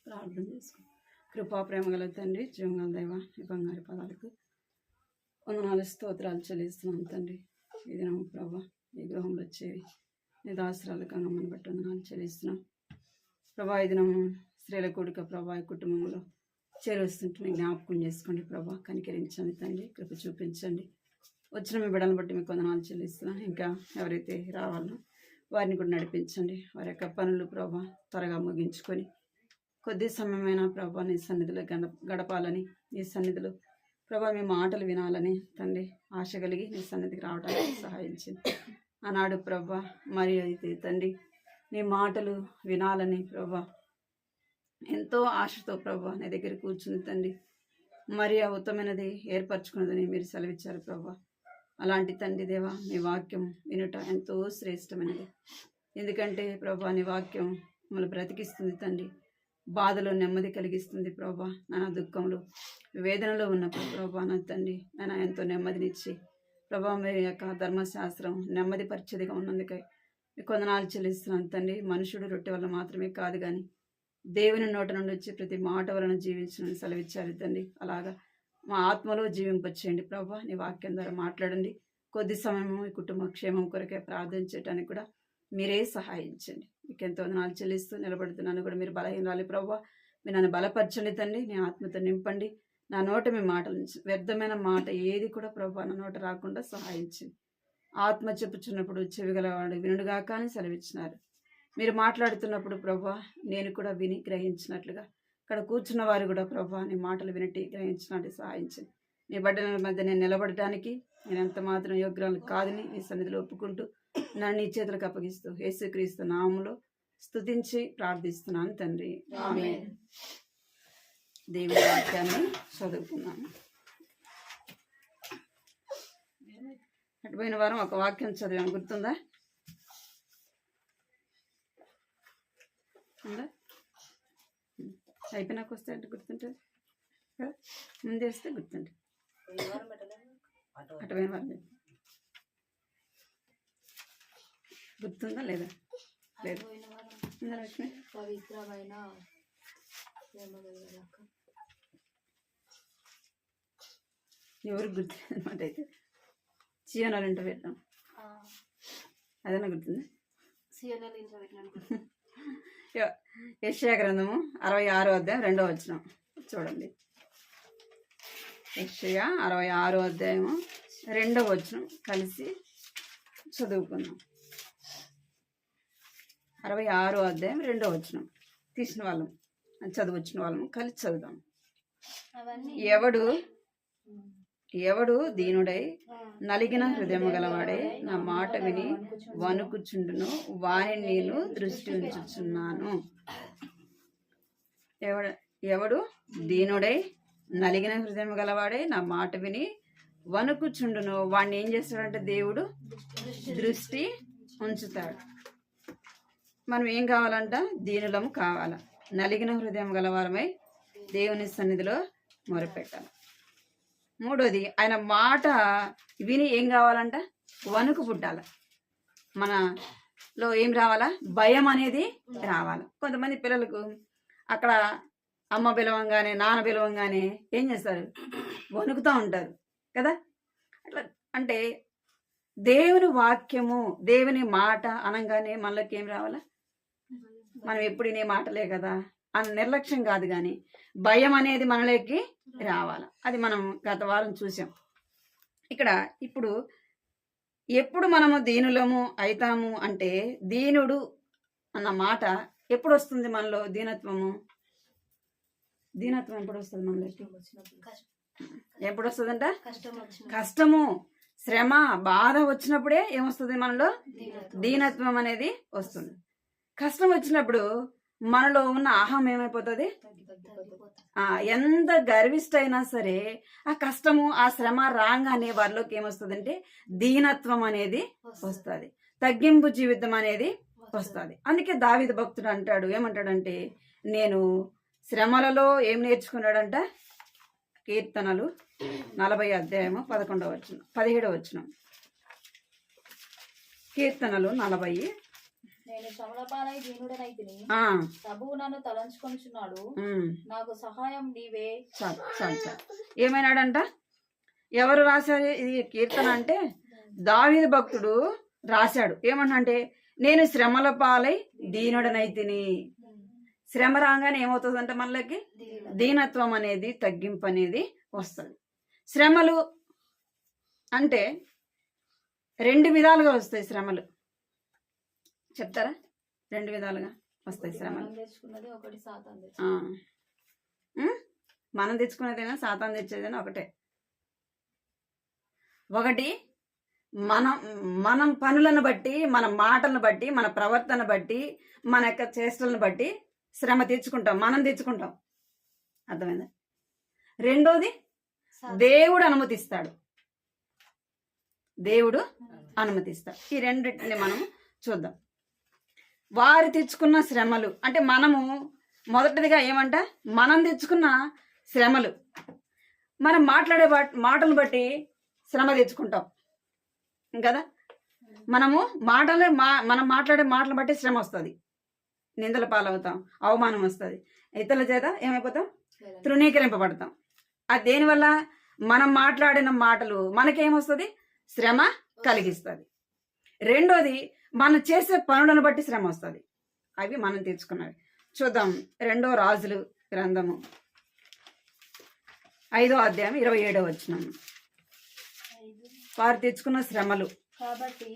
ప్రార్థన చేసుకుని కృపా ప్రేమ గల తండ్రి, జీవంగల దైవ, ఈ బంగారు పదాలకు వందనాలు స్తోత్రాలు చెల్లిస్తున్నాం తండ్రి. ఈ దినం ప్రభా ఈ గృహంలో వచ్చేవి నీ దాసరాలు గంగమ్మని బట్టి వందనాలు చెల్లిస్తున్నాం ప్రభా. ఈ దినం స్త్రీల కూడిక ప్రభా ఈ కుటుంబంలో చేరుస్తుంటే జ్ఞాపకం చేసుకోండి ప్రభా. కనికరించండి తండ్రి, కృప చూపించండి. వచ్చిన మీ బిడ్డలను బట్టి మీకు వందనాలు చెల్లిస్తున్నాం. ఇంకా ఎవరైతే రావాలో వారిని కూడా నడిపించండి. వారి యొక్క పనులు ప్రభా త్వరగా ముగించుకొని కొద్ది సమయమైనా ప్రభా నీ సన్నిధిలో గడపాలని, నీ సన్నిధిలో ప్రభా మీ మాటలు వినాలని తండ్రి ఆశ కలిగి నీ సన్నిధికి రావడానికి సహాయించింది. ఆనాడు ప్రభా మరి అయితే తండ్రి నీ మాటలు వినాలని ప్రభా ఎంతో ఆశతో ప్రభా నీ దగ్గర కూర్చుంది తండ్రి. మరి ఉత్తమైనది ఏర్పరచుకున్నదని మీరు సెలవిచ్చారు ప్రభా. అలాంటి తండ్రి దేవా నీ వాక్యం వినుట ఎంతో శ్రేష్టమైనది. ఎందుకంటే ప్రభా నీ వాక్యం మమ్మల్ని బ్రతికిస్తుంది తండ్రి. బాధలో నెమ్మది కలిగిస్తుంది ప్రభా. నా దుఃఖంలో వేదనలో ఉన్నప్పుడు ప్రభా నా తండ్రి నేను ఎంతో నెమ్మదినిచ్చి ప్రభా మీ యొక్క ధర్మశాస్త్రం నెమ్మది పరిచదిగా ఉన్నందుకై మీకు వందనాలు చెల్లిస్తున్నాను తండ్రి. మనుషుడు రొట్టె వల్ల మాత్రమే కాదు కానీ దేవుని నోట నుండి వచ్చి ప్రతి మాట వలన జీవించడానికి సెలవిచ్చారు తండ్రి. అలాగా మా ఆత్మలో జీవింపచేయండి ప్రభా. నీ వాక్యం ద్వారా మాట్లాడండి. కొద్ది సమయము ఈ కుటుంబ క్షేమం కొరకే ప్రార్థన చేయడానికి కూడా మీరే సహాయించండి. మీకు ఎంతో వందనాలు చెల్లిస్తూ నిలబడుతున్నాను కూడా మీరు బలహీనరాలి ప్రభా. మీరు నన్ను బలపరచండి తండ్రి. నీ ఆత్మతో నింపండి. నా నోట మీ మాటల నుంచి వ్యర్థమైన మాట ఏది కూడా ప్రభా నా నోట రాకుండా సహాయించండి. ఆత్మ చెప్పుచున్నప్పుడు చెవిగలవాడు వినుడుగా కానీ సెలవిచ్చినారు. మీరు మాట్లాడుతున్నప్పుడు ప్రభా నేను కూడా విని గ్రహించినట్లుగా ఇక్కడ కూర్చున్న వారు కూడా ప్రభా నీ మాటలు వినటి గ్రహించినట్టు సహాయించండి. నీ బిడ్డల మధ్య నేను నిలబడటానికి నేను ఎంత మాత్రం యోగ్యురాలు కాదని నీ సన్నిధిలో ఒప్పుకుంటూ నన్ను నీ చేతులకు అప్పగిస్తూ యేసుక్రీస్తు నామములో స్తుతించి ప్రార్థిస్తున్నాను తండ్రి. ఆమేన్. దేవుని వాక్యాన్ని చదువుకున్నాను. అటుపోయిన వారం ఒక వాక్యం చదివాను, గుర్తుందా? అయిపోయినాక వస్తే అంటే గుర్తుంటుంది, ముందే వస్తే గుర్తుంటుంది. అటుపోయిన వారం గుర్తుందా లేదా? లేదు. ఎవరు గుర్తుంది అనమాట. అయితే సియోనాలు ఇంట పెట్టాం, అదేనా గుర్తుంది? యెషయా గ్రంథము 66వ అధ్యాయం 2వ వచనం చూడండి. యెషయా 66వ అధ్యాయము 2వ వచనం కలిసి చదువుకుందాం. 66వ అధ్యాయం 2వ వచనం తీసిన వాళ్ళం చదువచ్చిన వాళ్ళము కలిసి చదువుదాం. ఎవడు దీనుడై నలిగిన హృదయము గలవాడే నా మాట విని వణుకుచుండును వాని నేను దృష్టి ఉంచుచున్నాను. ఎవడు దీనుడై నలిగిన హృదయం గలవాడే నా మాట విని వణుకుచుండును వాడిని ఏం చేస్తాడంటే దేవుడు దృష్టి ఉంచుతాడు. మనం ఏం కావాలంట? దీనులము కావాల, నలిగిన హృదయం గలవారమై దేవుని సన్నిధిలో మొరపెట్టాలి. మూడోది ఆయన మాట విని ఏం కావాలంట? వణుకు పుట్టాల. మనలో ఏం రావాలా? భయం అనేది రావాలి. కొంతమంది పిల్లలకు అక్కడ అమ్మ పిలవంగానే నాన్న పిలవంగానే ఏం చేస్తారు? వణుకుతూ ఉంటారు కదా. అట్లా అంటే దేవుని వాక్యము దేవుని మాట అనగానే మనలోకి ఏం రావాలా? మనం ఎప్పుడు నీ మాటలే కదా అని నిర్లక్ష్యం కాదు, కానీ భయం అనేది మనలోకి రావాలి. అది మనం గత వారం చూసాం. ఇక్కడ ఇప్పుడు ఎప్పుడు మనము దీనులము అవుతాము అంటే, దీనుడు అన్న మాట ఎప్పుడు వస్తుంది మనలో? దీనత్వం ఎప్పుడు వస్తుంది మనలోకి? ఎప్పుడు వస్తుందంట? కష్టము, శ్రమ, బాధ వచ్చినప్పుడే ఏమొస్తుంది మనలో? దీనత్వం అనేది వస్తుంది. కష్టం వచ్చినప్పుడు మనలో ఉన్న అహం ఏమైపోతుంది? ఎంత గర్విష్ఠైనా సరే ఆ కష్టము ఆ శ్రమ రాగానే వారిలోకి ఏమొస్తుంది అంటే దీనత్వం అనేది వస్తుంది, తగ్గింపు జీవితం అనేది వస్తుంది. అందుకే దావీదు భక్తుడు అంటాడు, ఏమంటాడంటే, నేను శ్రమలలో ఏం నేర్చుకున్నాడంట? కీర్తనలు 40వ అధ్యాయము 11వ వచనం 17వ వచనం. కీర్తనలు 40 నేను శ్రమలపాలై దీనుడనైతిని, ఆ, ప్రభువు నన్ను తలంచుకొనుచున్నాడు, ఉమ్, నాకు సహాయం నీవే. చాలు చాలు చాలు. ఏమైనాడంట? ఎవరు రాశారు ఈ కీర్తన అంటే దావీదు భక్తుడు రాశాడు. ఏమన్నా అంటే నేను శ్రమల పాలై దీనుడనైతిని. శ్రమ రాగానే ఏమవుతుందంట? మనకి దీనత్వం అనేది, తగ్గింపు అనేది వస్తుంది. శ్రమలు అంటే రెండు విధాలుగా వస్తాయి శ్రమలు. చెప్తారా? రెండు విధాలుగా వస్తాయి శ్రమలు. మనం తెచ్చుకున్నది ఒకటి, సాతాను ఆ. తెచ్చుకున్నది. మనం తెచ్చుకునేదైనా సాతాను తెచ్చేదైనా ఒకటే. ఒకటి మనం మనం పనులను బట్టి, మన మాటలను బట్టి, మన ప్రవర్తన బట్టి, మన యొక్క చేష్టలను బట్టి శ్రమ తెచ్చుకుంటాం, మనం తెచ్చుకుంటాం. అర్థమైందా? రెండోది దేవుడు అనుమతిస్తాడు. దేవుడు అనుమతిస్తాడు. ఈ రెండింటిని మనం చూద్దాం. వారు తెచ్చుకున్న శ్రమలు అంటే మనము మొదటిదిగా ఏమంట? మనం తెచ్చుకున్న శ్రమలు. మనం మాట్లాడే మాటలను బట్టి శ్రమ తెచ్చుకుంటాం కదా. మనము మనం మాట్లాడే మాటలు బట్టి శ్రమ వస్తుంది, నిందల పాలవుతాం, అవమానం వస్తుంది, ఇతరుల చేత ఏమైపోతాం? తృణీకరింపబడతాం. అది దేనివల్ల? మనం మాట్లాడిన మాటలు మనకేమొస్తుంది? శ్రమ కలిగిస్తుంది. రెండోది మనం చేసే పనులను బట్టి శ్రమ వస్తుంది. అవి మనం తెచ్చుకున్నవి. చూద్దాం. 2 రాజులు గ్రంథము 5వ అధ్యాయం 27వ వచనం. వారు తెచ్చుకున్న శ్రమలు. కాబట్టి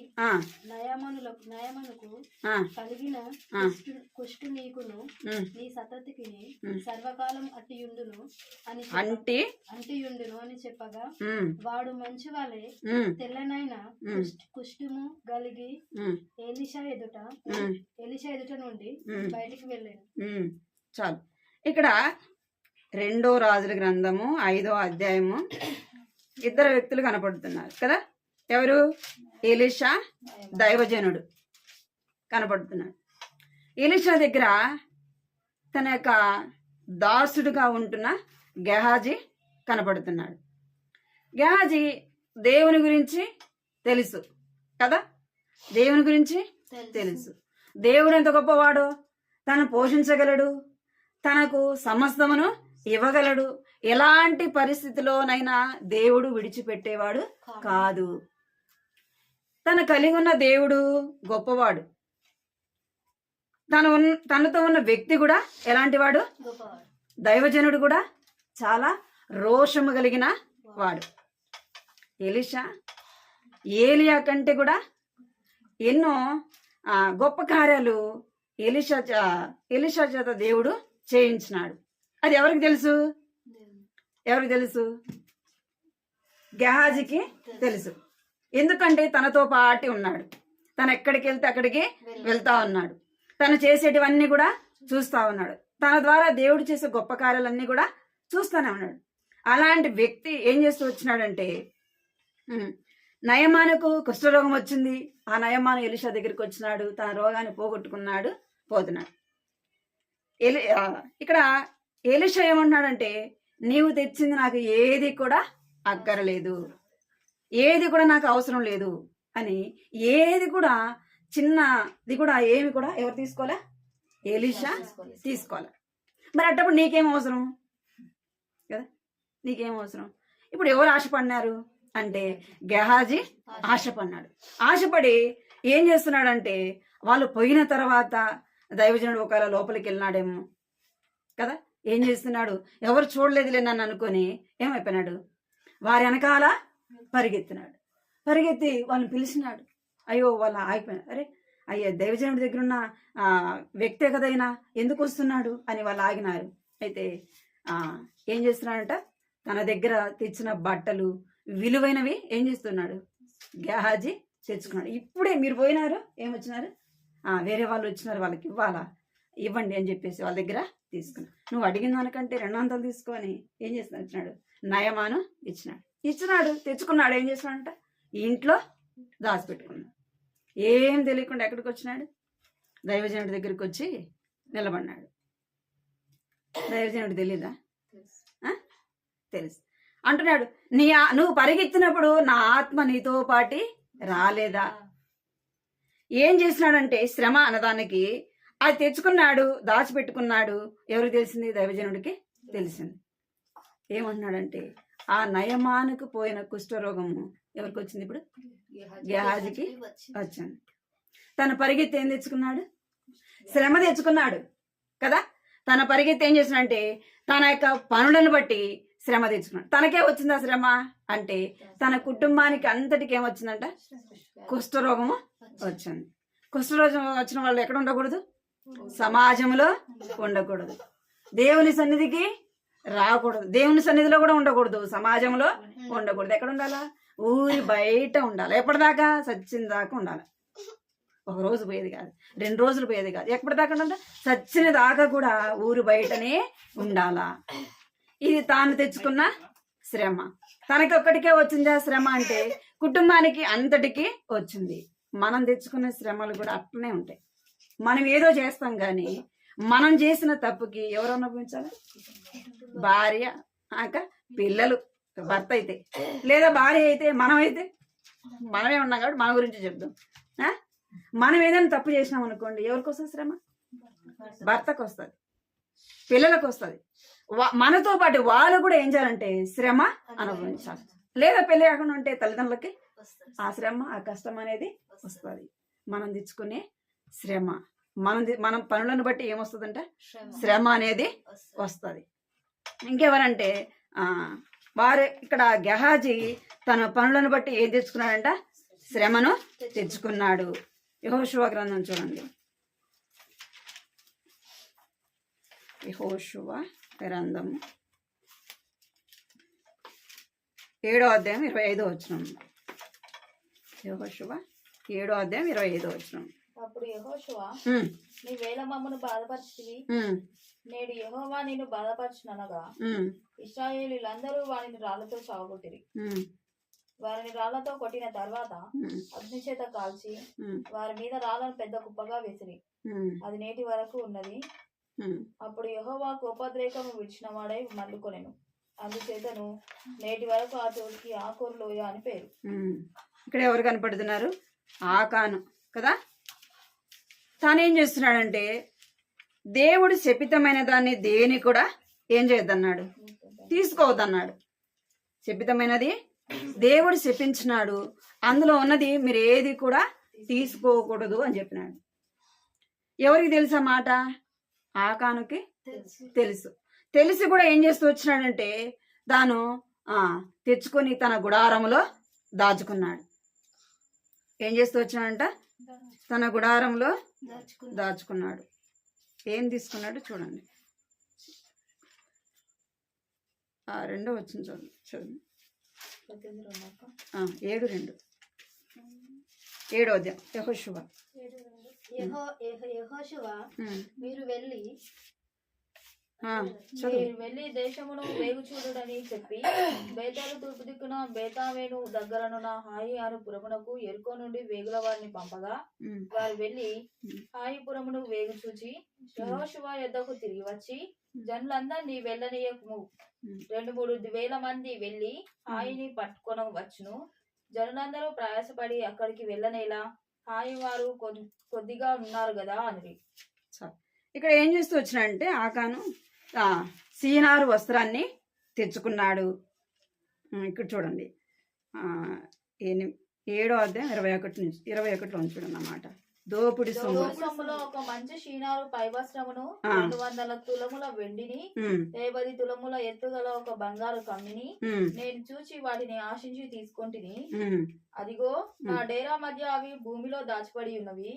నయమనుకు కలిగిన కుష్టు నీకును నీ సంతతికి సర్వకాలం అంటియుండును అని చెప్పగా, వాడు మంచి వాళ్ళే తెల్లనైన కుష్టుము కలిగి ఎలీషా ఎదుట నుండి బయటికి వెళ్ళాను. చాలు. ఇక్కడ 2 రాజుల గ్రంథము 5వ అధ్యాయము 2 వ్యక్తులు కనపడుతున్నారు కదా. ఎవరు? ఎలీషా దైవజనుడు కనపడుతున్నాడు. ఎలీషా దగ్గర తన యొక్క దాసుడుగా ఉంటున్న గెహాజీ కనపడుతున్నాడు. గెహాజీ దేవుని గురించి తెలుసు కదా. దేవుని గురించి తెలుసు. దేవుడు ఎంత గొప్పవాడో, తను పోషించగలడు, తనకు సమస్తమును ఇవ్వగలడు. ఎలాంటి పరిస్థితిలోనైనా దేవుడు విడిచిపెట్టేవాడు కాదు. తను కలిగి ఉన్న దేవుడు గొప్పవాడు. తనతో ఉన్న వ్యక్తి కూడా ఎలాంటి వాడు? దైవజనుడు కూడా చాలా రోషము కలిగిన వాడు. ఎలీషా ఏలియా కంటే కూడా ఎన్నో గొప్ప కార్యాలు ఎలీషా చేత దేవుడు చేయించినాడు. అది ఎవరికి తెలుసు? గెహాజీకి తెలుసు. ఎందుకంటే తనతో పాటి ఉన్నాడు. తను ఎక్కడికి వెళ్తే అక్కడికి వెళ్తా ఉన్నాడు. తను చేసేటివన్నీ కూడా చూస్తా ఉన్నాడు. తన ద్వారా దేవుడు చేసే గొప్ప కార్యాలన్నీ కూడా చూస్తూనే ఉన్నాడు. అలాంటి వ్యక్తి ఏం చేస్తూ వచ్చినాడంటే, నయమానుకు కుష్ఠరోగం వచ్చింది. ఆ నయమాను ఎలీషా దగ్గరికి వచ్చినాడు. తన రోగాన్ని పోగొట్టుకున్నాడు, పోతున్నాడు. ఇక్కడ ఎలీషా ఏమంటున్నాడంటే, నీవు తెచ్చింది నాకు ఏది కూడా అక్కరలేదు, ఏది కూడా నాకు అవసరం లేదు అని. ఏది కూడా చిన్నది కూడా ఏమి కూడా ఎవరు తీసుకోలే? ఎలీషా తీసుకోలే. మరి అట్టప్పుడు నీకేం అవసరం కదా? నీకేం అవసరం? ఇప్పుడు ఎవరు ఆశపడినారు అంటే గెహాజీ ఆశపడినాడు. ఆశపడి ఏం చేస్తున్నాడంటే, వాళ్ళు పోయిన తర్వాత దైవజనుడు ఒకవేళ లోపలికి వెళ్ళినాడేమో కదా. ఏం చేస్తున్నాడు? ఎవరు చూడలేదులే నన్ను అనుకొని ఏమైపోయినాడు? వారి వెనకాల పరిగెత్తి వాళ్ళని పిలిచినాడు. అయ్యో వాళ్ళు ఆగిపోయినారు. అరే అయ్యా, దైవజనుడి దగ్గర ఉన్న వ్యక్తే కదైనా ఎందుకు వస్తున్నాడు అని వాళ్ళు ఆగినారు. అయితే ఏం చేస్తున్నాడంట? తన దగ్గర తెచ్చిన బట్టలు విలువైనవి ఏం చేస్తున్నాడు? గెహాజీ తెచ్చుకున్నాడు. ఇప్పుడే మీరు పోయినారు, ఏమొచ్చినారు? వేరే వాళ్ళు వచ్చినారు, వాళ్ళకి ఇవ్వండి అని చెప్పేసి వాళ్ళ దగ్గర తీసుకున్నాడు. నువ్వు అడిగిన దానికంటే 200 తీసుకొని ఏం చేస్తున్నాడు? ఇచ్చినాడు. నయమాను ఇచ్చినాడు, తెచ్చుకున్నాడు. ఏం చేస్తున్నాడంట? ఇంట్లో దాచిపెట్టుకున్నాడు. ఏం తెలియకుండా ఎక్కడికి వచ్చినాడు? దైవజనుడి దగ్గరికి వచ్చి నిలబడినాడు. దైవజనుడు తెలీదా? తెలుసు. అంటున్నాడు, నువ్వు పరిగెత్తినప్పుడు నా ఆత్మ నీతో పాటి రాలేదా? ఏం చేసినాడంటే శ్రమ అన్నదానికి అది తెచ్చుకున్నాడు, దాచిపెట్టుకున్నాడు. ఎవరికి తెలిసింది? దైవజనుడికి తెలిసింది. ఏమంటున్నాడంటే ఆ నయమానికి పోయిన కుష్ఠరోగము ఎవరికి వచ్చింది? ఇప్పుడు గేహాజీకి వచ్చింది. తన పరిగెత్తి ఏం తెచ్చుకున్నాడు? శ్రమ తెచ్చుకున్నాడు కదా. తన పరిగెత్తి ఏం చేసినంటే తన యొక్క పనులను బట్టి శ్రమ తెచ్చుకున్నాడు. తనకే వచ్చింది ఆ శ్రమ అంటే తన కుటుంబానికి అంతటికి ఏమొచ్చిందంట? కుష్ఠరోగము వచ్చింది. కుష్ఠరోగం వచ్చిన వాళ్ళు ఎక్కడ ఉండకూడదు? సమాజంలో ఉండకూడదు, దేవుని సన్నిధికి రాకూడదు, దేవుని సన్నిధిలో కూడా ఉండకూడదు, సమాజంలో ఉండకూడదు. ఎక్కడ ఉండాలా? ఊరి బయట ఉండాలి. ఎప్పటిదాకా? సచ్చిన దాకా ఉండాలి. ఒక రోజు పోయేది కాదు, 2 రోజులు పోయేది కాదు. ఎప్పటిదాకా ఉండాలి? సచ్చిన దాకా కూడా ఊరి బయటనే ఉండాలా. ఇది తాను తెచ్చుకున్న శ్రమ. తనకి ఒక్కడికే వచ్చింది ఆ శ్రమ అంటే కుటుంబానికి అంతటికి వచ్చింది. మనం తెచ్చుకునే శ్రమలు కూడా అట్లనే ఉంటాయి. మనం ఏదో చేస్తాం కానీ మనం చేసిన తప్పుకి ఎవరు అనుభవించాలి? భార్య, పిల్లలు, భర్త అయితే, లేదా భార్య అయితే, మనమైతే మనమే ఉన్నాం కాబట్టి మన గురించి చెప్దాం. మనం ఏదైనా తప్పు చేసినాం అనుకోండి, ఎవరికి వస్తుంది శ్రమ? భర్తకు వస్తుంది, పిల్లలకు వస్తుంది. మనతో పాటు వాళ్ళు కూడా ఏం చేయాలంటే శ్రమ అనుభవించాలి. లేదా పెళ్లి కాకుండా ఉంటే తల్లిదండ్రులకి ఆ శ్రమ, ఆ కష్టం అనేది వస్తుంది. మనం తెచ్చుకునే శ్రమ, మనం పనులను బట్టి ఏమొస్తుందంటే శ్రమ అనేది వస్తుంది. ఇంకెవరంటే వారు ఇక్కడ గెహాజీ తన పనులను బట్టి ఏం తెచ్చుకున్నాడంట? శ్రమను తెచ్చుకున్నాడు. యెహోషువ గ్రంథం చూడండి. యెహోషువ గ్రంథం 7వ అధ్యాయం 25వ వచనం. యెహోషువ 7వ అధ్యాయం 25వ వచనం. అప్పుడు యెహోషువ, నీవేళ మమ్మను బాధపరిచితివి, నేడు యెహోవా నిన్ను బాధపరచుననగా ఇశ్రాయేలీయులందరూ వారిని రాళ్లతో చావగొట్టిరి. వారిని రాళ్లతో కొట్టిన తర్వాత అగ్ని చేత కాల్చి వారి మీద రాళ్లను పెద్ద కుప్పగా వేసిరి. అది నేటి వరకు ఉన్నది. అప్పుడు యెహోవా కోపోద్రేకము విడిచిన వాడై మళ్ళుకొనెను. అందుచేతను నేటి వరకు ఆ చోటుకి ఆకోరు లోయ అని పేరు. ఇక్కడ ఎవరు కనపడుతున్నారు? ఆకాను కదా. తానేం చేస్తున్నాడంటే దేవుడు శపితమైన దాన్ని దేని కూడా ఏం చేయొద్దన్నాడు, తీసుకోవద్దన్నాడు. శపితమైనది దేవుడు శపించినాడు, అందులో ఉన్నది మీరు ఏది కూడా తీసుకోకూడదు అని చెప్పినాడు. ఎవరికి తెలుసా మాట? ఆకానుకి తెలుసు. తెలిసి కూడా ఏం చేస్తూ వచ్చినాడంటే తాను తెచ్చుకొని తన గుడారంలో దాచుకున్నాడు. ఏం చేస్తూ వచ్చినాడంట? తన గుడారంలో దాచుకున్నాడు. ఏం తీసుకున్నాడు చూడండి. 2వ వచనం చూడండి. 7:2 7వ అధ్యాయం యెహోషువ. యెహోషువ, మీరు వెళ్ళి దేశమును వేగు చూడుడని చెప్పి బేతేలు తూర్పు దిక్కున బేతావేను దగ్గరనున్న హాయి అను పురమునకు ఎరుకో నుండి వేగుల వారిని పంపగా వారు వెళ్లి హాయి పురమును వేగు చూచి యెహోషువ యొద్దకు తిరిగి వచ్చి, జనులందరినీ వెళ్ళనీయకుము, 2-3 వేల మంది వెళ్లి హాయిని పట్టుకొన వచ్చును, జనులందరూ ప్రయాసపడి అక్కడికి వెళ్ళనేలా, హాయి వారు కొద్దిగా ఉన్నారు కదా అని. ఇక్కడ ఏం చేస్తూ వచ్చినాడంటే ఆకాను సీనారు వస్త్రాన్ని తెచ్చుకున్నాడు. ఇక్కడ చూడండి 7వ అధ్యాయం 21లో చూడండి అన్నమాట. దోపుడి సొమ్ములో ఒక మంచి షీనారు పై వస్త్రమును 200 తులముల వెండిని 50 తులముల ఎత్తుగల ఒక బంగారు కమ్మిని నేను చూచి వాటిని ఆశించి తీసుకొంటిని. అదిగో నా డేరా మధ్య అవి భూమిలో దాచిపడి ఉన్నవి.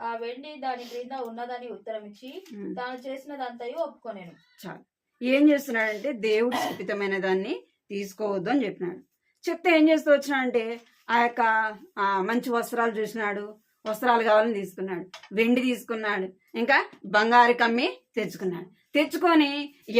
ఆ వెండి దాని క్రింద ఉన్నదని ఉత్తరమిచ్చి తాను చేసినదంతయు ఒప్పుకొనేను. చాలు. ఏం చేస్తున్నాడంటే దేవుడు శపితమైన దాన్ని తీసుకోవద్దు అని చెప్పినాడు. చెప్తే ఏం చేస్తూ వచ్చినాడంటే ఆ యొక్క మంచి వస్త్రాలు చూసినాడు, వస్త్రాలు కావాలని తీసుకున్నాడు, వెండి తీసుకున్నాడు, ఇంకా బంగారు కమ్మి తెచ్చుకున్నాడు. తెచ్చుకొని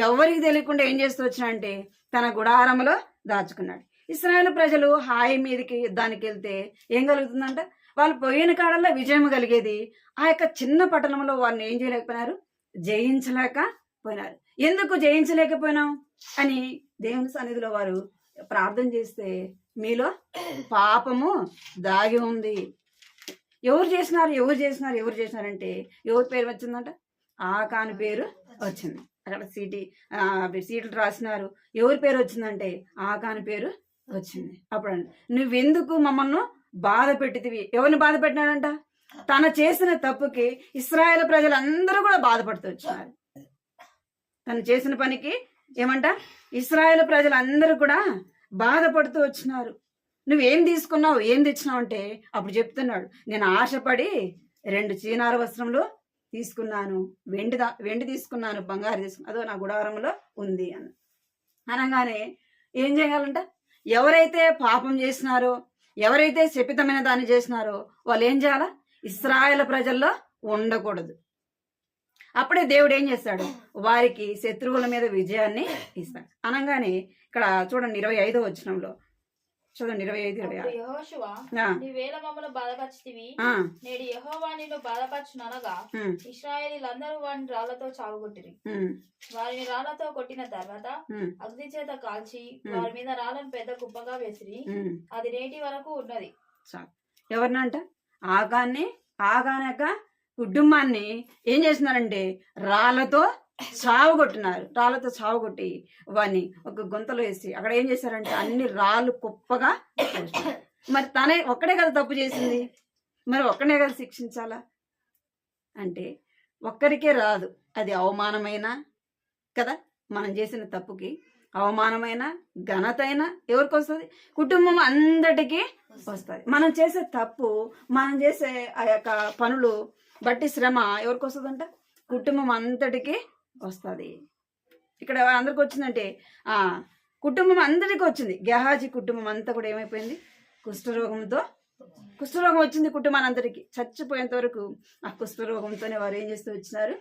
ఎవరికి తెలియకుండా ఏం చేస్తూ వచ్చినాడంటే తన గుడారంలో దాచుకున్నాడు. ఇశ్రాయేలు ప్రజలు హాయి మీదకి యుద్ధానికి వెళ్తే ఏం కలుగుతుందంట? వాళ్ళు పోయిన కాలంలో విజయం కలిగేది. ఆ యొక్క చిన్న పట్టణంలో వారిని ఏం చేయలేకపోయినారు? జయించలేకపోయినారు. ఎందుకు జయించలేకపోయినాం అని దేవుని సన్నిధిలో వారు ప్రార్థన చేస్తే మీలో పాపము దాగి ఉంది. ఎవరు చేసినారంటే ఎవరి పేరు వచ్చిందంట? ఆకాను పేరు వచ్చింది. అక్కడ సీట్లు రాసినారు. ఎవరి పేరు వచ్చిందంటే ఆకాను పేరు వచ్చింది. అప్పుడు నువ్వెందుకు మమ్మల్ని బాధ పెట్టితివి? ఎవరిని బాధ పెట్టినాడంట? తన చేసిన తప్పుకి ఇశ్రాయేలు ప్రజలందరూ కూడా బాధపడుతూ వచ్చినారు. తను చేసిన పనికి ఏమంట? ఇశ్రాయేలు ప్రజలందరూ కూడా బాధపడుతూ వచ్చినారు. నువ్వేం తీసుకున్నావు, ఏం తెచ్చినావు అంటే అప్పుడు చెప్తున్నాడు, నేను ఆశపడి 2 చీనారు వస్త్రములు తీసుకున్నాను, వెండి తీసుకున్నాను, బంగారు తీసుకున్నాను, అదో నా గుడారంలో ఉంది అని అనగానే ఏం చేయాలంట? ఎవరైతే పాపం చేసినారో, ఎవరైతే శపితమైన దాన్ని చేసినారో వాళ్ళు ఏం చేయాలా? ఇశ్రాయేలు ప్రజల్లో ఉండకూడదు. అప్పుడే దేవుడు ఏం చేస్తాడు? వారికి శత్రువుల మీద విజయాన్ని ఇస్తాడు. అనగానే ఇక్కడ చూడండి 25వ వచనంలో చూడండి, 25-26. యెహోషువ, ఆ. నీవేళ మమ్మల్ని బాధపరిచితివి, ఆ, నేడు యెహోవా నిన్ను బాధపరచుననగా ఇశ్రాయేలీలందరూ వారిని రాళ్లతో చావగొట్టిరి. వారిని రాళ్లతో కొట్టిన తర్వాత అగ్ని చేత కాల్చి వారి మీద రాళ్ళను పెద్ద కుప్పగా వేసిరి. అది నేటి వరకు ఉన్నది. ఎవరినంట? ఆగానక కుటుంబాన్ని ఏం చేస్తున్నారంటే రాళ్లతో చావగొట్టినారు. రాళ్లతో చావగొట్టి వాడిని ఒక గుంతలో వేసి అక్కడ ఏం చేశారంటే అన్ని రాళ్ళు కుప్పగా వేశారు. మరి తనే ఒక్కడే కదా తప్పు చేసింది, మరి ఒక్కడే కదా శిక్షించాలా అంటే ఒక్కరికే రాదు. అది అవమానమైన కదా, మనం చేసిన తప్పుకి అవమానమైన ఘనతైన ఎవరికి వస్తుంది? కుటుంబం అందరికీ వస్తుంది. మనం చేసే తప్పు, మనం చేసే ఆ యొక్క పనులు బట్టి శ్రమ ఎవరికి వస్తుందంట? కుటుంబం అంతటికి వస్తుంది. ఇక్కడ అందరికి వచ్చిందంటే కుటుంబం అందరికీ వచ్చింది. గెహాజీ కుటుంబం అంతా కూడా ఏమైపోయింది? కుష్ఠరోగం వచ్చింది కుటుంబాన్ని అందరికీ. చచ్చిపోయేంత వరకు ఆ కుష్ఠరోగంతోనే వారు ఏం చేస్తూ వచ్చినారు?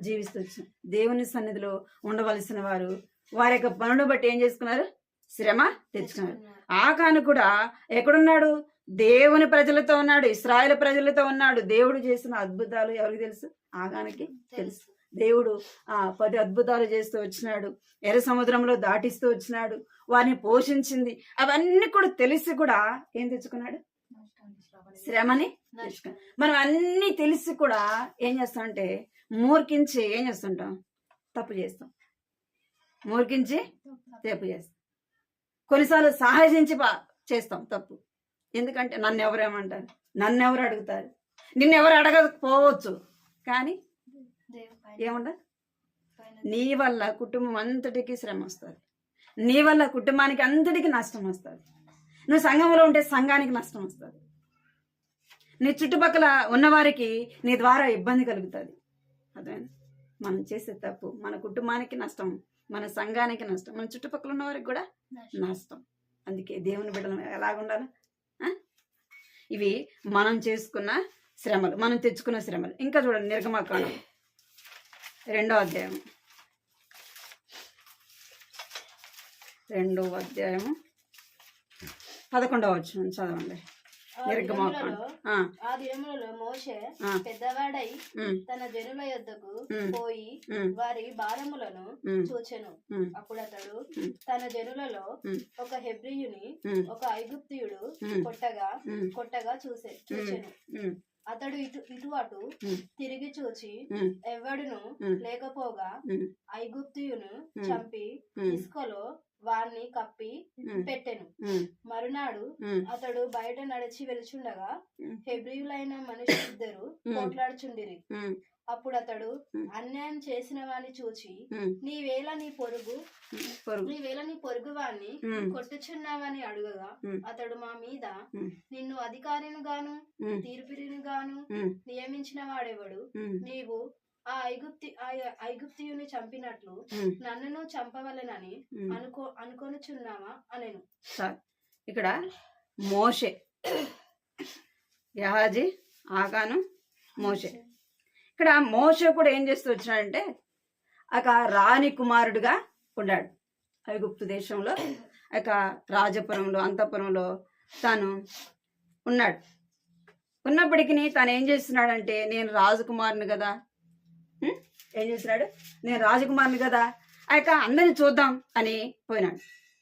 జీవిస్తూ వచ్చినారు. దేవుని సన్నిధిలో ఉండవలసిన వారు వారి యొక్క పనులు బట్టి ఏం చేసుకున్నారు? శ్రమ తెచ్చుకున్నారు. ఆకాను కూడా ఎక్కడున్నాడు? దేవుని ప్రజలతో ఉన్నాడు, ఇశ్రాయేలు ప్రజలతో ఉన్నాడు. దేవుడు చేసిన అద్భుతాలు ఎవరికి తెలుసు? ఆకానికి తెలుసు. దేవుడు 10 అద్భుతాలు చేస్తూ వచ్చినాడు, ఎర్ర సముద్రంలో దాటిస్తూ వచ్చినాడు, వారిని పోషించింది. అవన్నీ కూడా తెలిసి కూడా ఏం తెచ్చుకున్నాడు? శ్రమని తెచ్చుకున్నాడు. మనం అన్ని తెలిసి కూడా ఏం చేస్తామంటే మూర్ఖించి ఏం చేస్తుంటాం? తప్పు చేస్తాం. మూర్ఖించి తప్పు చేస్తాం. కొన్నిసార్లు సహజించి చేస్తాం తప్పు. ఎందుకంటే నన్ను ఎవరేమంటారు, నన్ను ఎవరు అడుగుతారు, నిన్నెవరు అడగకపోవచ్చు, కానీ ఏముండదు. నీ వల్ల కుటుంబం అంతటికి శ్రమ వస్తుంది, నీ వల్ల కుటుంబానికి అంతటికి నష్టం వస్తుంది. నువ్వు సంఘంలో ఉంటే సంఘానికి నష్టం వస్తుంది, నీ చుట్టుపక్కల ఉన్నవారికి నీ ద్వారా ఇబ్బంది కలుగుతుంది. అదే మనం చేసే తప్పు మన కుటుంబానికి నష్టం, మన సంఘానికి నష్టం, మన చుట్టుపక్కల ఉన్న వారికి కూడా నష్టం. అందుకే దేవుని బిడ్డలు ఎలాగుండాలి? ఇవి మనం చేసుకున్న శ్రమలు, మనం తెచ్చుకున్న శ్రమలు. ఇంకా చూడండి, నిర్గమకాండం 2వ అధ్యాయం 11వ వచనం చదవండి. ఆ దినములలో మోషే పెద్దవాడై తన జనుల యొద్దకు పోయి వారి భారములను చూచెను. అప్పుడు అతడు తన జనులలో ఒక హెబ్రీయుని ఒక ఐగుప్తీయుడు కొట్టగా చూచెను. అతడు ఇటు అటు తిరిగి చూచి ఎవడును లేకపోగా ఐగుప్తీయును చంపి ఇసుకలో వాణ్ణి కప్పి పెట్టెను. మరునాడు అతడు బయట నడిచి వెలుచుండగా హెబ్రీయులైన మనుషులిద్దరు పోట్లాడుచుండిరి. అప్పుడు అతడు అన్యాయం చేసిన వాణ్ణి చూచి నీవేళ నీ పొరుగు వాణ్ణి కొట్టుచున్నావని అడుగగా అతడు మా మీద నిన్ను అధికారిని గాను తీర్పిని గాను నియమించిన వాడెవడు? నీవు ఆ ఐగుప్తీయుని చంపినట్లు నన్నును చంపవలెనని అనుకొనుచున్నావా అనెను. ఇక్కడ మోషే, గెహాజీ, ఆకాను, మోషే. ఇక్కడ మోషే కూడా ఏం చేస్తూ వచ్చినాడంటే రాణి కుమారుడుగా ఉన్నాడు. ఐగుప్తు దేశంలో రాజపురంలో అంతఃపురంలో తాను ఉన్నాడు. ఉన్నప్పటికీ తాను ఏం చేస్తున్నాడంటే నేను రాజకుమారుని కదా, ఏం చేస్తున్నాడు? నేను రాజకుమారుని కదా, అందరిని చూద్దాం అని పోయినాడు.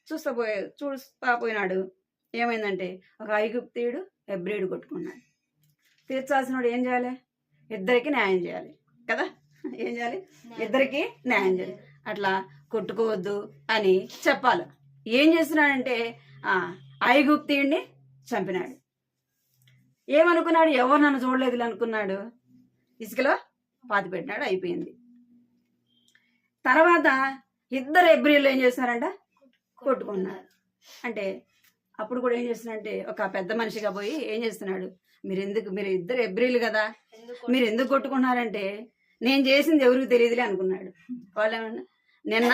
చూస్తా పోయినాడు. ఏమైందంటే ఒక ఐగుప్తీయుడు హెబ్రీయుడు కొట్టుకున్నాడు. తీర్చాల్సిన వాడు ఏం చేయాలి? ఇద్దరికి న్యాయం చేయాలి కదా. ఏం చేయాలి? ఇద్దరికి న్యాయం చేయాలి. అట్లా కొట్టుకోవద్దు అని చెప్పాలి. ఏం చేస్తున్నాడంటే ఐగుప్తీయుడిని చంపినాడు. ఏమనుకున్నాడు? ఎవరు నన్ను చూడలేదు అనుకున్నాడు. ఇసుకలో పాతి పెట్టినాడు, అయిపోయింది. తర్వాత ఇద్దరు హెబ్రీలు ఏం చేస్తున్నారంట? కొట్టుకున్నారు. అంటే అప్పుడు కూడా ఏం చేస్తున్నాడంటే ఒక పెద్ద మనిషిగా పోయి ఏం చేస్తున్నాడు? మీరు ఇద్దరు హెబ్రీలు కదా, మీరు ఎందుకు కొట్టుకున్నారంటే నేను చేసింది ఎవరికి తెలియదులే అనుకున్నాడు. వాళ్ళు ఏమన్నా, నిన్న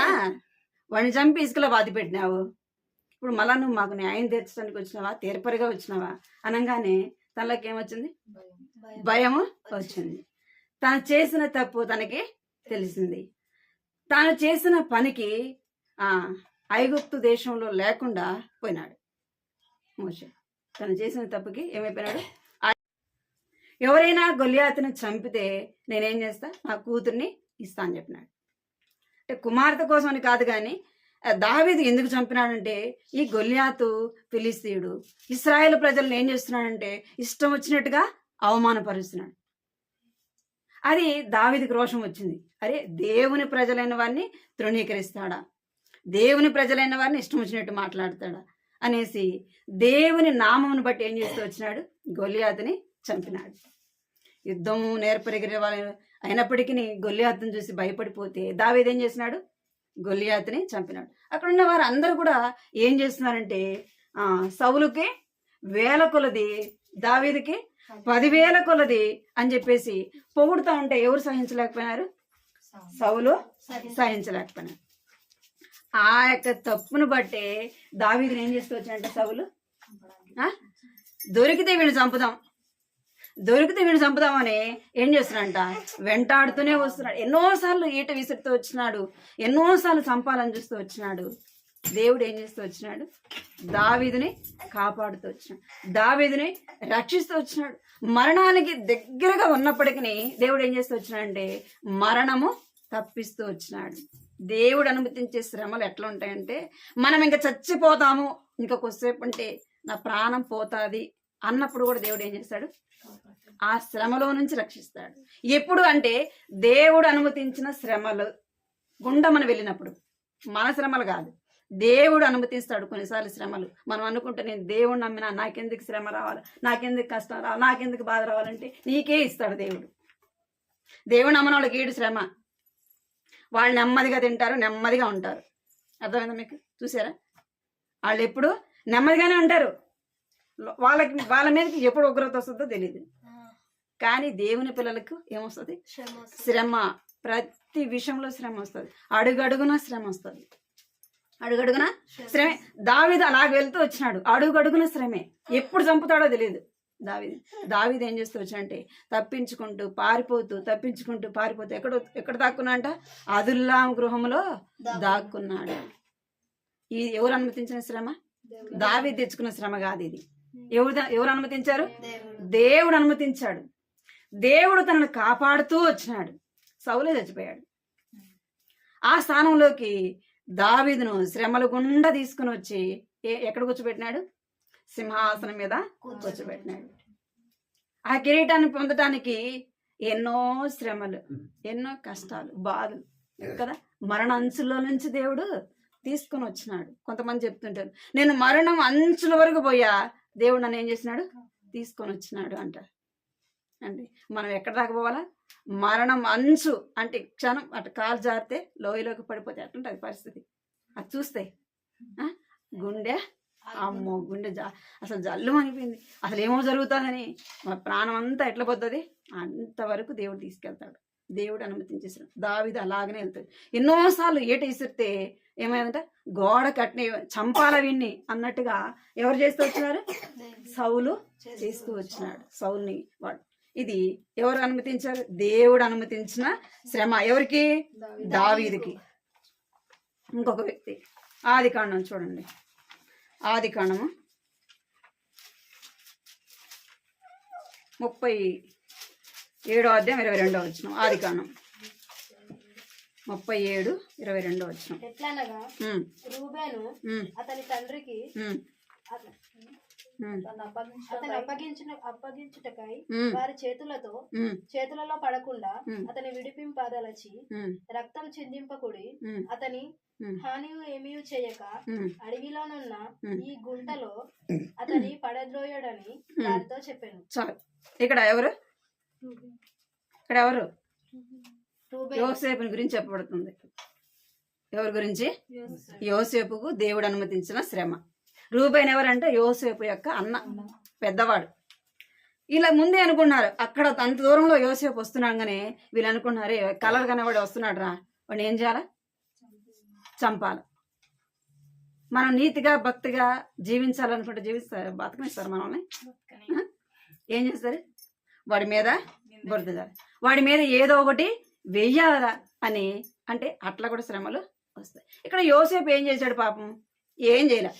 వాడిని చంపి ఇసుకలో బాధ పెట్టినావు, ఇప్పుడు మళ్ళా నువ్వు మాకు న్యాయం తీర్చడానికి వచ్చినావా, తీర్పరిగా వచ్చినావా అనగానే తనలోకి ఏమొచ్చింది? భయము వచ్చింది. తను చేసిన తప్పు తనకి తెలిసింది. తాను చేసిన పనికి ఐగుప్తు దేశంలో లేకుండా పోయినాడు మోషే. తను చేసిన తప్పుకి ఏమైపోయినాడు? ఎవరైనా గొల్లియాతుని చంపితే నేనేం చేస్తా? నా కూతుర్ని ఇస్తా అని చెప్పినాడు. అంటే కుమార్తె కోసం అని కాదు, కానీ దావీదు ఎందుకు చంపినాడంటే ఈ గొల్లియాతు ఫిలిస్తీయుడు ఇశ్రాయేలు ప్రజలను ఏం చేస్తున్నాడంటే ఇష్టం వచ్చినట్టుగా అవమానపరుస్తున్నాడు. అది దావీదుకి రోషం వచ్చింది. అరే, దేవుని ప్రజలైన వారిని తృణీకరిస్తాడా, దేవుని ప్రజలైన వారిని ఇష్టం వచ్చినట్టు మాట్లాడతాడా అనేసి దేవుని నామమును బట్టి ఏం చేస్తూ వచ్చినాడు? గొల్లియాతుని చంపినాడు. యుద్ధము నేర్పరిగిన వాళ్ళు అయినప్పటికీ గొల్లియాతుని చూసి భయపడిపోతే దావీదు ఏం చేసినాడు? గొల్లియాతుని చంపినాడు. అక్కడ ఉన్న వారు అందరూ కూడా ఏం చేస్తున్నారంటే సౌలుకి 1000 కొలది, దావీదుకి 10,000 కొలది అని చెప్పేసి పొగుడుతూ ఉంటే ఎవరు సహించలేకపోయినారు? సౌలు సహించలేకపోయినారు. ఆ యొక్క తప్పును బట్టే దావీదుని ఏం చేస్తూ వచ్చాడంటే సౌలు దొరికితే వీడిని చంపుదామని ఏం చేస్తున్నాడంట? వెంటాడుతూనే వస్తున్నాడు. ఎన్నోసార్లు ఈట విసురుతూ వచ్చినాడు, ఎన్నోసార్లు చంపాలని చూస్తూ వచ్చినాడు. దేవుడు ఏం చేస్తూ వచ్చినాడు? దావీదుని కాపాడుతూ వచ్చినాడు, దావీదుని రక్షిస్తూ వచ్చినాడు. మరణానికి దగ్గరగా ఉన్నప్పటికీ దేవుడు ఏం చేస్తూ వచ్చినాడంటే మరణము తప్పిస్తూ వచ్చినాడు. దేవుడు అనుమతించే శ్రమలు ఎట్లా ఉంటాయంటే మనం ఇంకా చచ్చిపోతాము, ఇంకా కొద్దిసేపు అంటే నా ప్రాణం పోతాది అన్నప్పుడు కూడా దేవుడు ఏం చేస్తాడు? ఆ శ్రమలో నుంచి రక్షిస్తాడు. ఎప్పుడు అంటే దేవుడు అనుమతించిన శ్రమలు గుండా మనం వెళ్ళినప్పుడు, మన శ్రమలు కాదు, దేవుడు అనుమతిస్తాడు కొన్నిసార్లు శ్రమలు. మనం అనుకుంటే నేను దేవుడు నమ్మినా నాకెందుకు శ్రమ రావాలి, నాకెందుకు కష్టం రావాలి, నాకెందుకు బాధ రావాలంటే నీకే ఇస్తాడు దేవుడు. దేవుడు నమ్మని వాళ్ళకి ఏడు శ్రమ. వాళ్ళు నెమ్మదిగా తింటారు, నెమ్మదిగా ఉంటారు. అర్థమైందా మీకు? చూసారా? వాళ్ళు ఎప్పుడు నెమ్మదిగానే ఉంటారు. వాళ్ళ మీదకి ఎప్పుడు ఉగ్రత వస్తుందో తెలియదు. కానీ దేవుని పిల్లలకు ఏమొస్తుంది? శ్రమ. ప్రతి విషయంలో శ్రమ వస్తుంది, అడుగడుగున శ్రమ వస్తుంది, అడుగడుగున శ్రమే. దావీదు అలాగ వెళ్తూ వచ్చినాడు, అడుగడుగున శ్రమే. ఎప్పుడు చంపుతాడో తెలియదు దావీదు ఏం చేస్తూ వచ్చాడంటే తప్పించుకుంటూ పారిపోతూ ఎక్కడ దాక్కున్నా అంట? అదుల్లాం గృహంలో దాక్కున్నాడు. ఇది ఎవరు అనుమతించిన శ్రమ? దావీదు తెచ్చుకున్న శ్రమ కాదు ఇది. ఎవరు అనుమతించారు? దేవుడు అనుమతించాడు. దేవుడు తనను కాపాడుతూ వచ్చినాడు. సౌలే చచ్చిపోయాడు. ఆ స్థానంలోకి దావీదును శ్రమల గుండా తీసుకుని వచ్చి ఎక్కడ కూర్చోబెట్టినాడు? సింహాసనం మీద కూర్చోబెట్టినాడు. ఆ కిరీటాన్ని పొందటానికి ఎన్నో శ్రమలు, ఎన్నో కష్టాలు, బాధలు కదా, మరణ అంచుల్లో నుంచి దేవుడు తీసుకుని వచ్చినాడు. కొంతమంది చెప్తుంటారు నేను మరణం అంచుల వరకు పోయా, దేవుడు నన్ను ఏం చేసినాడు? తీసుకొని వచ్చినాడు అంటారు. అంటే మనం ఎక్కడ దాకా పోవాలా? మరణం అంచు అంటే క్షణం అటు కాలు జారితే లోయలోకి పడిపోతే అట్లుంటుంది పరిస్థితి. అది చూస్తే గుండె అమ్మో, గుండె అసలు జల్లు అనిపోయింది. అసలు ఏమో జరుగుతుందని మా ప్రాణం అంతా ఎట్లా పోతుంది అంతవరకు దేవుడు తీసుకెళ్తాడు. దేవుడు అనుమతించేసిన దావీదు అలాగనే వెళ్తాడు. ఎన్నోసార్లు ఏట ఇసిరితే ఏమైందంట? గోడ కట్టిన చంపాల విన్ని అన్నట్టుగా ఎవరు చేస్తూ వచ్చినారు? సౌలు చేస్తూ వచ్చినాడు సౌల్ని. వాడు ఇది ఎవరు అనుమతించారు? దేవుడు అనుమతించిన శ్రమ. ఎవరికి? దావీదుకి. ఇంకొక వ్యక్తి ఆదికాండం చూడండి. ఆదికాండము 37వ అధ్యాయం 22వ వచనం. ఆదికాండం 37:22 వచనం. ఎట్లనగా రూబేను అతని తండ్రికి తను అతను అప్పగించుటకై అప్పగించుటకై ఉమ్, వారి చేతులలో పడకుండా అతని విడిపింపదలచి రక్తం చిందింపకుడి ఉమ్, అతని ఉమ్, హాని ఏమీ చేయక ఉమ్, అడవిలోనున్న ఉమ్. ఈ గుంటలో అతని పడద్రోయడని వారితో చెప్పాను. చాలు. ఇక్కడ ఎవరు రూబేను, యోసేపుని గురించి చెప్పబడుతుంది. ఎవరి గురించి? యోసేపుకు దేవుడు అనుమతించిన శ్రమ. రూబేన్ ఎవరంటే యోసేపు యొక్క అన్న, పెద్దవాడు. ఇలా ముందే అనుకున్నారు, అక్కడ అంత దూరంలో యోసేపు వస్తున్నాగానే వీళ్ళు అనుకున్నారే కలర్ కనబడి వస్తున్నాడు రా, వాడిని ఏం చేయాలా? చంపాలి. మనం నీతిగా భక్తిగా జీవించాలనుకుంటే జీవిస్తారు, బతకనిస్తారు మనల్ని. ఏం చేస్తారు? వాడి మీద బురద జాలి, వాడి మీద ఏదో ఒకటి వెయ్యాలా అని, అంటే అట్లా కూడా శ్రమలు వస్తాయి. ఇక్కడ యోసేపు ఏం చేశాడు పాపం? ఏం చేయలే.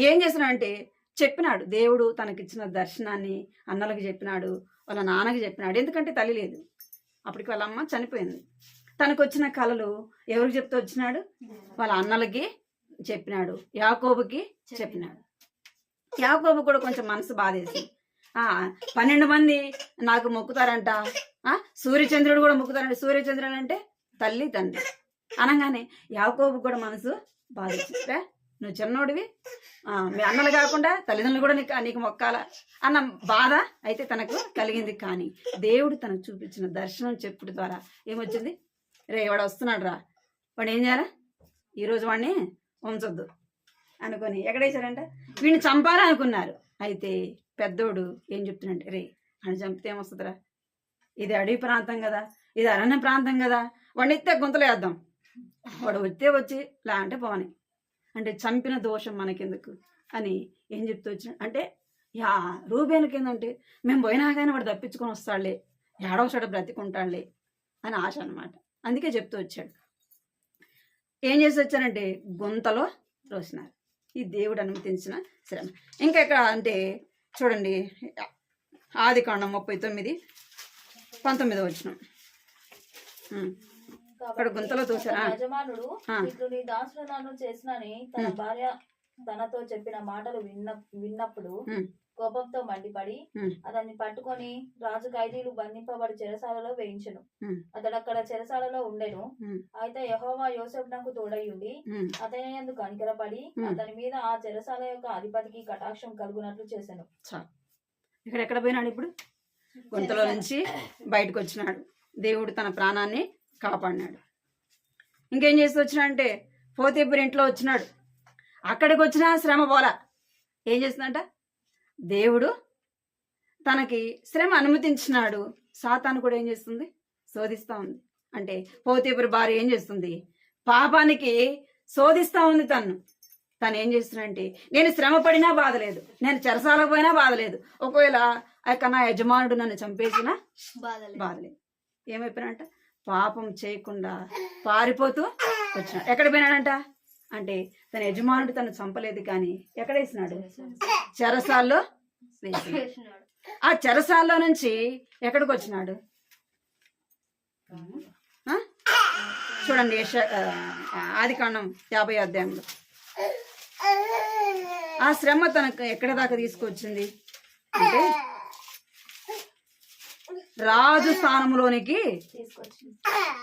ఏం చేస్తున్నాడంటే చెప్పినాడు, దేవుడు తనకిచ్చిన దర్శనాన్ని అన్నలకు చెప్పినాడు, వాళ్ళ నాన్నకి చెప్పినాడు. ఎందుకంటే తల్లి లేదు, అప్పటికి వాళ్ళ అమ్మ చనిపోయింది. తనకు వచ్చిన కళలు ఎవరికి చెప్తూ వచ్చినాడు? వాళ్ళ అన్నలకి చెప్పినాడు, యాకోబుకి చెప్పినాడు. యాకోబు కూడా కొంచెం మనసు బాధేసి 12 మంది నాకు మొక్కుతారంట, సూర్యచంద్రుడు కూడా మొక్కుతారంట. సూర్యచంద్రుడు అంటే తల్లి తండ్రి అనగానే యాకోబు కూడా మనసు బాధేసి, నువ్వు చిన్నోడివి, మీ అన్నలు కాకుండా తల్లిదండ్రులు కూడా నీకు మొక్కాలా అన్న బాధ అయితే తనకు కలిగింది. కానీ దేవుడు తనకు చూపించిన దర్శనం చెప్పుడు ద్వారా ఏమొచ్చింది? రే వాడు వస్తున్నాడు రా, వాడు ఏం చేయాలా? ఈరోజు వాడిని ఉంచొద్దు అనుకొని ఎక్కడేసారంట? వీడిని చంపాలని అనుకున్నారు. అయితే పెద్దోడు ఏం చెప్తున్నాడు? రే అని చంపితే ఏమొస్తుందిరా, ఇది అడవి ప్రాంతం కదా, ఇది అరణ్య ప్రాంతం కదా, వాడిని ఎత్తే గుంతలు వేద్దాం, వాడు వచ్చి లా అంటే పోని, అంటే చంపిన దోషం మనకెందుకు అని ఏం చెప్తూ వచ్చిన అంటే రూబేనుకి ఏంటంటే మేము పోయినా కానీ వాడు తప్పించుకొని వస్తాడులే, ఏడవసాడు బ్రతికుంటాడులే అని ఆశ అనమాట. అందుకే చెప్తూ వచ్చాడు. ఏం చేసి వచ్చారంటే గుంతలో రోసినారు. ఈ దేవుడు అనుమతించిన శ్రమ. ఇంకా ఇక్కడ అంటే చూడండి, ఆదికాండం 39:19 వచనం. ఇక్కడ గుంతలో తోసారా? యజమానుడు ఇట్లు నీ దాసుడు నన్ను చేసినని తన భార్య తనతో చెప్పిన మాటలు విన్నప్పుడు కోపంతో మండిపడి అతన్ని పట్టుకొని రాజు ఖైదీలు బంధింపబడి చెరసాలలో వేయించెను. అతడు అక్కడ చెరసాలలో ఉండెను. అయితే యెహోవా యోసేపునకు తోడయ్యుండి అతని యందు కనికరపడి అతని మీద ఆ చెరసాల యొక్క అధిపతికి కటాక్షం కలుగునట్లు చేశాను. ఇక్కడ ఎక్కడ పోయినాడు? ఇప్పుడు గుంతలో నుంచి బయటకు వచ్చినాడు. దేవుడు తన ప్రాణాన్ని కాపాడినాడు. ఇంకేం చేస్తూ వచ్చినాడంటే పోతీఫరు ఇంట్లో వచ్చినాడు. అక్కడికి వచ్చినా శ్రమ పోలా. ఏం చేస్తుందంట? దేవుడు తనకి శ్రమ అనుమతించినాడు. సాతాను కూడా ఏం చేస్తుంది? శోధిస్తూ ఉంది. అంటే పోతీఫరు భార్య ఏం చేస్తుంది? పాపానికి శోధిస్తూ ఉంది. తను ఏం చేస్తున్నాడంటే నేను శ్రమ పడినా బాధలేదు, నేను చెరసాలకు పోయినా బాధలేదు, ఒకవేళ నా యజమానుడు నన్ను చంపేసినా బాధలేదు. ఏమైపోయినాడంట? పాపం చేయకుండా పారిపోతూ వచ్చినాడు. ఎక్కడ పోయినాడంట అంటే తన యజమానుడు తను చంపలేదు, కానీ ఎక్కడ వేసినాడు? చెరసాల్లో వేసినాడు. ఆ చెరసాల్లో నుంచి ఎక్కడికి వచ్చినాడు? చూడండి, ఆదికాండం 50వ అధ్యాయంలో ఆ శ్రమ తనకు ఎక్కడ దాకా తీసుకొచ్చింది అంటే రాజు స్థానంలోనికి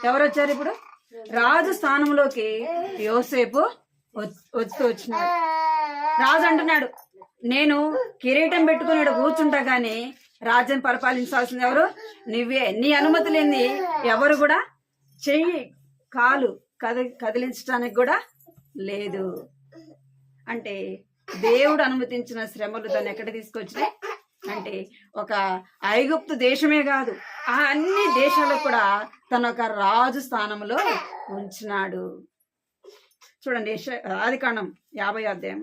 ఎవరు వచ్చారు? ఇప్పుడు రాజు స్థానంలోకి యోసేపు వస్తూ వచ్చినాడు. రాజు అంటున్నాడు, నేను కిరీటం పెట్టుకుని కూర్చుంటా గానీ రాజ్యం పరిపాలించాల్సింది ఎవరు? నువ్వే. నీ అనుమతి లేని ఎవరు కూడా చెయ్యి కాలు కదిలించడానికి కూడా లేదు. అంటే దేవుడు అనుమతించిన శ్రమలు దాన్ని ఎక్కడ తీసుకొచ్చినాయి అంటే ఒక ఐగుప్తు దేశమే కాదు, ఆ అన్ని దేశాలకు కూడా తన ఒక రాజు స్థానంలో ఉంచినాడు. చూడండి, ఆదికాండం 50వ అధ్యాయం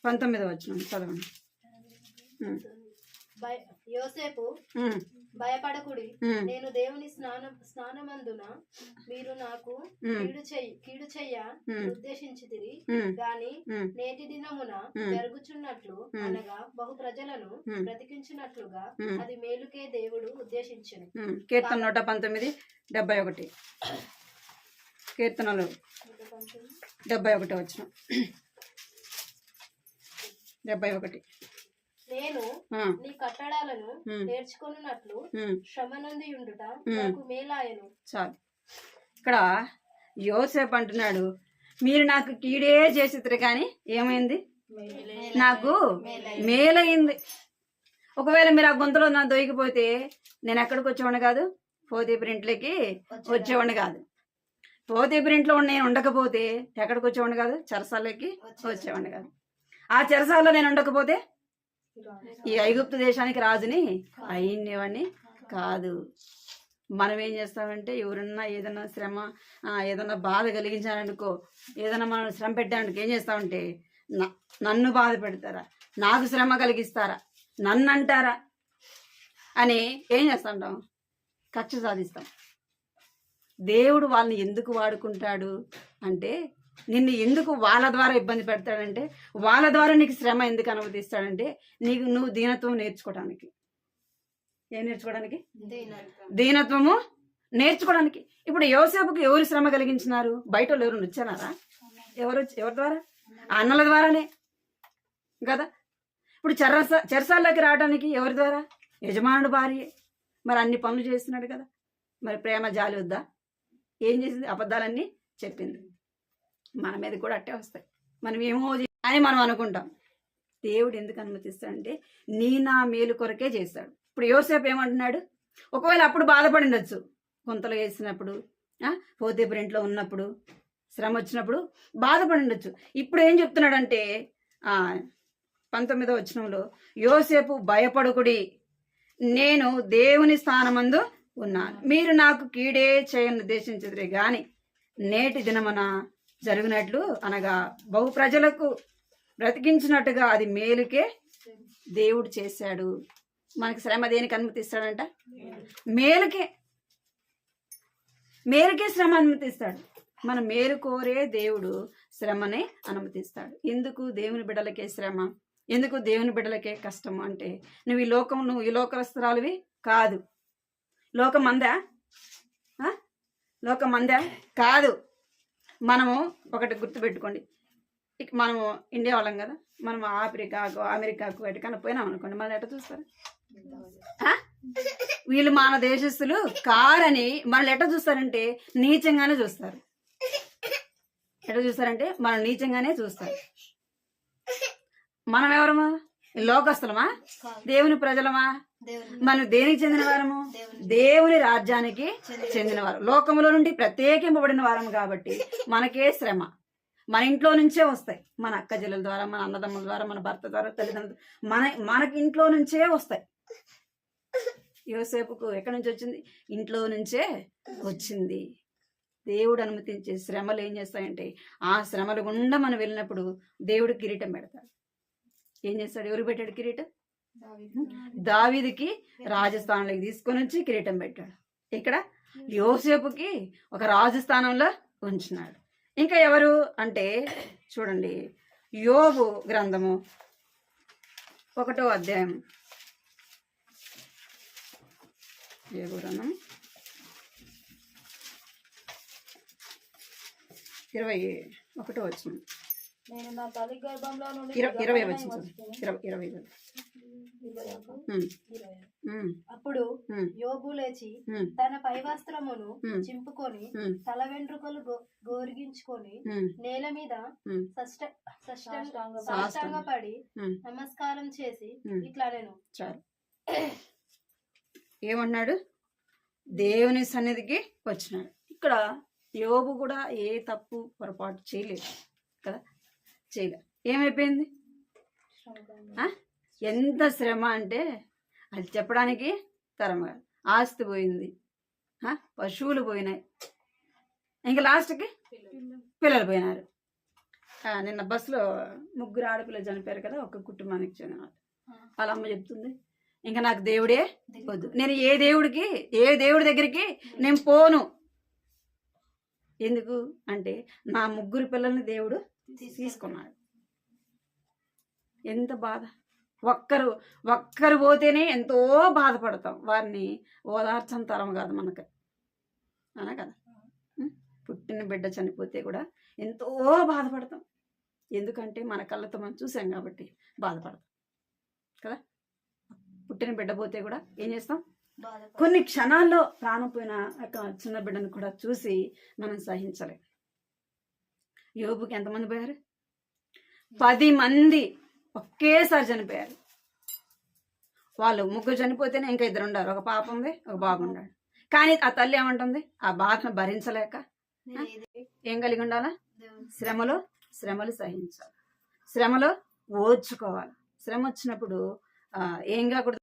19వ వచనం చదవండి. యోసేపు భయపడకుడి, నేను దేవుని స్నానమందున మీరు నాకు కీడు చెయ్య ఉద్దేశించితిరి గాని నేటి దినమున జరుగుచున్నట్లు అనగా బహు ప్రజలను బ్రతికించినట్లుగా అది మేలుకే దేవుడు ఉద్దేశించును. కీర్తన 119:71. కీర్తనలు 71 వచనం. 71. నేను ఆ, నీ కట్టడాలను ఉమ్, నేర్చుకున్నట్లు ఉమ్, శ్రమ నొంది ఉండుట నాకు మేలాయను. చాలు. ఇక్కడ యోసేపు అంటున్నాడు, మీరు నాకు కీడే చేసిద్దరు కానీ ఏమైంది, నాకు మేలైంది. ఒకవేళ మీరు ఆ గుంతలో నా దొరికిపోతే నేను ఎక్కడికి వచ్చేవాడిని కాదు, పోతీపురింట్లోకి వచ్చేవాడిని కాదు. పోతీపురింట్లో నేను ఉండకపోతే ఎక్కడికి వచ్చేవాడిని కాదు, చెరసాలకి వచ్చేవాడిని కాదు. ఆ చెరసాలలో నేను ఉండకపోతే ఈ ఐగుప్తు దేశానికి రాజుని అయినవాడిని కాదు. మనం ఏం చేస్తామంటే ఎవరన్నా ఏదైనా శ్రమ ఏదన్నా బాధ కలిగించాలనుకో, ఏదైనా మనం శ్రమ పెట్టానికి ఏం చేస్తామంటే నన్ను బాధ పెడతారా, నాకు శ్రమ కలిగిస్తారా, నన్ను అంటారా అని ఏం చేస్తాంటాం, కక్ష సాధిస్తాం. దేవుడు వాళ్ళని ఎందుకు వాడుకుంటాడు అంటే, నిన్ను ఎందుకు వాళ్ళ ద్వారా ఇబ్బంది పెడతాడంటే, వాళ్ళ ద్వారా నీకు శ్రమ ఎందుకు అనుమతిస్తాడంటే, నువ్వు దీనత్వం నేర్చుకోవడానికి. ఏం నేర్చుకోవడానికి? దీనత్వము నేర్చుకోవడానికి. ఇప్పుడు యోసేపుకి ఎవరు శ్రమ కలిగించినారు? బయట వాళ్ళు ఎవరు వచ్చారా? ఎవరి ద్వారా? అన్నల ద్వారానే కదా. ఇప్పుడు చెరసాల్లోకి రావడానికి ఎవరి ద్వారా? యజమానుడు భార్య. మరి అన్ని పనులు చేస్తున్నాడు కదా. మరి ప్రేమ జాలి వద్దా? ఏం చేసింది? అబద్ధాలన్నీ చెప్పింది. మన మీద కూడా అట్టే వస్తాయి. మనం ఏమో అని మనం అనుకుంటాం. దేవుడు ఎందుకు అనుమతిస్తాడంటే నా మేలు కొరకే చేస్తాడు. ఇప్పుడు యోసేపు ఏమంటున్నాడు, ఒకవేళ అప్పుడు బాధపడి ఉండొచ్చు, కొంతలో వేసినప్పుడు, పోతీపురింట్లో ఉన్నప్పుడు, శ్రమ వచ్చినప్పుడు బాధపడి ఉండొచ్చు. ఇప్పుడు ఏం చెప్తున్నాడంటే 19వ వచనంలో, యోసేపు భయపడకుడి, నేను దేవుని స్థానమందు ఉన్నాను, మీరు నాకు కీడే చేయని ఉద్దేశించదురే గాని నేటి దినమున జరిగినట్లు అనగా బహు ప్రజలకు బ్రతికించినట్టుగా అది మేలుకే దేవుడు చేశాడు. మనకి శ్రమ దేనికి అనుమతిస్తాడంట? మేలుకే శ్రమ అనుమతిస్తాడు. మన మేలు కోరే దేవుడు శ్రమనే అనుమతిస్తాడు. ఎందుకు దేవుని బిడ్డలకే శ్రమ, ఎందుకు దేవుని బిడ్డలకే కష్టం అంటే, నువ్వు ఈ లోకవస్త్రాలువి కాదు. లోకమందా కాదు. మనము ఒకటి గుర్తుపెట్టుకోండి, మనము ఇండియా వాళ్ళం కదా, మనం ఆఫ్రికాకు అమెరికాకు ఎటుకన్నా పోయినాం అనుకోండి, మళ్ళీ ఎట్లా చూస్తారు? వీళ్ళు మన దేశస్తులు కారని మనల్ని ఎట్లా చూస్తారంటే నీచంగానే చూస్తారు. ఎట్లా చూస్తారంటే మనం నీచంగానే చూస్తారు. మనం ఎవరమా? లోకస్తులమా? దేవుని ప్రజలమా? మనం దేనికి చెందిన వారము? దేవుని రాజ్యానికి చెందినవారు, లోకములో నుండి ప్రత్యేకింపబడిన వారము. కాబట్టి మనకే శ్రమ మన ఇంట్లో నుంచే వస్తాయి. మన అక్క చెల్లెల ద్వారా, మన అన్నదమ్ముల ద్వారా, మన భర్త ద్వారా, తల్లిదండ్రులు, మనకి ఇంట్లో నుంచే వస్తాయి. యోసేపుకు ఎక్కడి నుంచి వచ్చింది? ఇంట్లో నుంచే వచ్చింది. దేవుడు అనుమతించే శ్రమలు ఏం చేస్తాయంటే, ఆ శ్రమల గుండా మనం వెళ్ళినప్పుడు దేవుడు కిరీటం పెడతాడు. ఏం చేస్తాడు? ఎవరు పెట్టాడు కిరీటం? దావీదుకి రాజస్థానంలోకి తీసుకొని వచ్చి కిరీటం పెట్టాడు. ఇక్కడ యోసేపుకి ఒక రాజస్థానంలో ఉంచినాడు. ఇంకా ఎవరు అంటే చూడండి, యోబు గ్రంథము 1వ అధ్యాయం, యోబు గ్రంథం 21వ వచనం, నేను నా తల్లి గర్భంలో నుండి 20వ వచనం, 20. అప్పుడు యోబు లేచి తన పై వస్త్రమును చింపుకొని తల వెంట్రుకలు గోరిగించుకొని నేల మీద సాష్టాంగపడి నమస్కారం చేసి ఇట్లా నేను ఏమన్నాడు? దేవుని సన్నిధికి వచ్చినాడు. ఇక్కడ యోబు కూడా ఏ తప్పు పొరపాటు చేయలేదు కదా, చేయలేదు. ఏమైపోయింది? ఎంత శ్రమ అంటే అది చెప్పడానికి తరం కాదు. ఆస్తి పోయింది, పశువులు పోయినాయి, ఇంకా లాస్ట్కి పిల్లలు పోయినారు. నిన్న బస్సులో 3 ఆడపిల్లలు చనిపోయారు కదా, ఒక కుటుంబానికి చెందిన వాళ్ళు. వాళ్ళ అమ్మ చెప్తుంది, ఇంకా నాకు దేవుడే వద్దు, నేను ఏ దేవుడి దగ్గరికి నేను పోను. ఎందుకు అంటే నా 3 పిల్లల్ని దేవుడు తీసుకున్నాడు. ఎంత బాధ! ఒక్కరు పోతేనే ఎంతో బాధపడతాం. వారిని ఓదార్చని తరం కాదు మనకు, అనా కదా. పుట్టిన బిడ్డ చనిపోతే కూడా ఎంతో బాధపడతాం. ఎందుకంటే మన కళ్ళతో మనం చూసాం కాబట్టి. బాధపడతాం కదా. పుట్టిన బిడ్డ పోతే కూడా ఏం చేస్తాం, కొన్ని క్షణాల్లో ప్రాణం పోయిన ఒక చిన్న బిడ్డను కూడా చూసి మనం సహించలేం. యోబుకి ఎంతమంది పోయారు? 10 మంది ఒకేసారి చనిపోయారు. వాళ్ళు 3 చనిపోతేనే ఇంకా 2 ఉండారు. ఒక పాప ఉంది, ఒక బాబు ఉన్నాడు. కానీ ఆ తల్లి ఏమంటుంది, ఆ బాధను భరించలేక ఏం కలిగి ఉండాలా? శ్రమలు సహించాలి, శ్రమలో ఓర్చుకోవాలి. శ్రమ వచ్చినప్పుడు ఏం కాకూడదు,